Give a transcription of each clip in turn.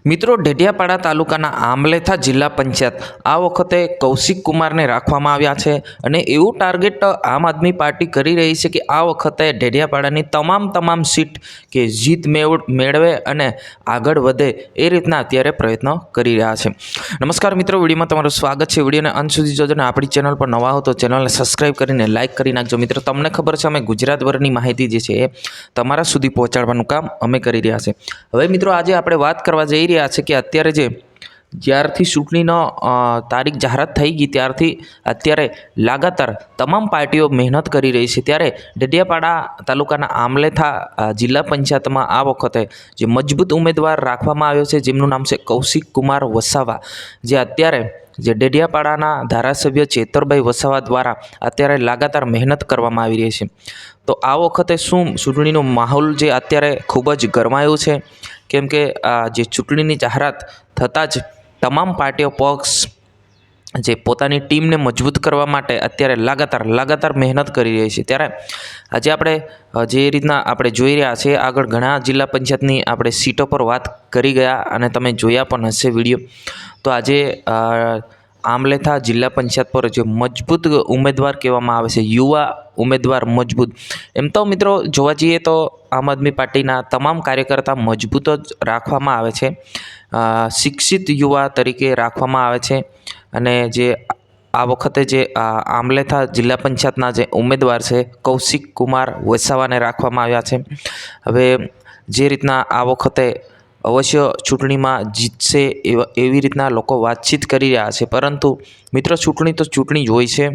મિત્રો, ઢેડિયાપાડા તાલુકાના આંબલેથા જિલ્લા પંચાયત આ વખતે કૌશિક કુમારને રાખવામાં આવ્યા છે અને એવું ટાર્ગેટ આમ આદમી પાર્ટી કરી રહી છે કે આ વખતે ઢેડિયાપાડાની તમામ સીટ કે જીત મેળવે અને આગળ વધે એ રીતના અત્યારે પ્રયત્નો કરી રહ્યા છે। નમસ્કાર મિત્રો, વિડીયોમાં તમારું સ્વાગત છે। વિડીયોને અંત સુધી જોજો અને આપણી ચેનલ પર નવા હો તો ચેનલને સબસ્ક્રાઈબ કરીને લાઇક કરી નાખજો। મિત્રો, તમને ખબર છે અમે ગુજરાતભરની માહિતી જે છે એ તમારા સુધી પહોંચાડવાનું કામ અમે કરી રહ્યા છે। હવે મિત્રો, આજે આપણે વાત કરવા જઈ રહ્યા છે કે અત્યારે જ્યારથી ચૂંટણીનો તારીખ જાહેરાત થઈ ગઈ ત્યારથી અત્યારે લગાતાર તમામ પાર્ટીઓ મહેનત કરી રહી છે। ત્યારે ઢેડિયાપાડા તાલુકાના આંબલેથા જિલ્લા પંચાયતમાં આ વખતે જે મજબૂત ઉમેદવાર રાખવામાં આવ્યો છે જેમનું નામ છે કૌશિક કુમાર વસાવા, જે અત્યારે ઢેડિયાપાડાના ધારાસભ્ય ચેતરભાઈ વસાવા દ્વારા અત્યારે લગાતાર મહેનત કરવામાં આવી રહી છે। તો આ વખતે શું ચૂંટણીનો માહોલ જે અત્યારે ખૂબ જ ગરમાયો છે, કેમ કે જે ચૂંટણીની જાહેરાત થતાં જ તમામ પાર્ટીઓ પક્ષ જે પોતાની ટીમને મજબૂત કરવા માટે અત્યારે લગાતાર મહેનત કરી રહી છે। ત્યારે આજે આપણે જે રીતના આપણે જોઈ રહ્યા છીએ, આગળ ઘણા જિલ્લા પંચાયતની આપણે સીટો પર વાત કરી ગયા અને તમે જોયા પણ હશે વિડીયો। તો આજે આંબલેથા જિલ્લા પંચાયત પર જે મજબૂત ઉમેદવાર કહેવામાં આવે છે, યુવા ઉમેદવાર મજબૂત, એમ તો મિત્રો જોવા જઈએ તો આમ આદમી પાર્ટીના તમામ કાર્યકર્તા મજબૂત જ રાખવામાં આવે છે, શિક્ષિત યુવા તરીકે રાખવામાં આવે છે। અને જે આ વખતે જે આંબલેથા જિલ્લા પંચાયતના જે ઉમેદવાર છે કૌશિક કુમાર વસાવાને રાખવામાં આવ્યા છે। હવે જે રીતના આ વખતે અવશ્ય ચૂંટણીમાં જીતશે એવી રીતના લોકો વાતચીત કરી રહ્યા છે, પરંતુ મિત્રો ચૂંટણી તો ચૂંટણી જ હોય છે,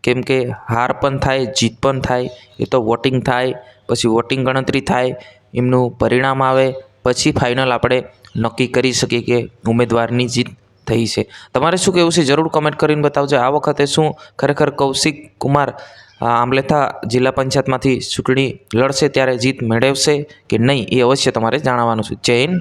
કેમ કે હાર પણ થાય જીત પણ થાય, એ તો વોટિંગ થાય, પછી વોટિંગ ગણતરી થાય, એમનું પરિણામ આવે પછી ફાઇનલ આપણે નક્કી કરી શકીએ કે ઉમેદવારની જીત થઈ છે। તમારે શું કહેવું છે જરૂર કમેન્ટ કરીને બતાવજો। આ વખતે શું ખરેખર કૌશિક કુમાર આંબલેથા જિલ્લા પંચાયતમાંથી ચૂંટણી લડશે ત્યારે જીત મેળવશે કે નહીં, એ અવશ્ય તમારે જણાવવાનું છે। જય હિન્દ।